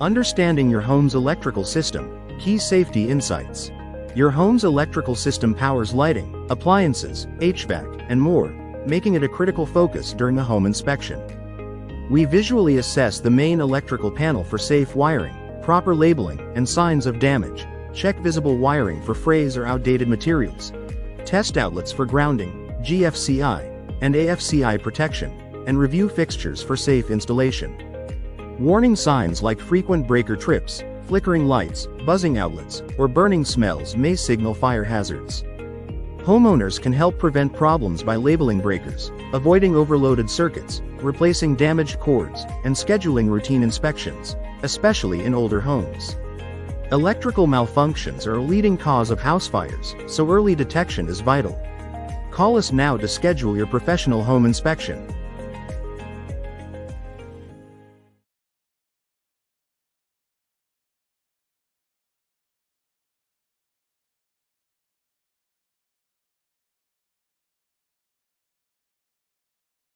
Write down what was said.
Understanding your home's electrical system. Key safety insights. Your home's electrical system powers lighting, appliances, HVAC, and more, making it a critical focus during a home inspection. We visually assess the main electrical panel for safe wiring, proper labeling, and signs of damage. Check visible wiring for frays or outdated materials. Test outlets for grounding, GFCI, and AFCI protection, and review fixtures for safe installation. Warning signs like frequent breaker trips, flickering lights, buzzing outlets, or burning smells may signal fire hazards. Homeowners can help prevent problems by labeling breakers, avoiding overloaded circuits, replacing damaged cords, and scheduling routine inspections, especially in older homes. Electrical malfunctions are a leading cause of house fires, so early detection is vital. Call us now to schedule your professional home inspection.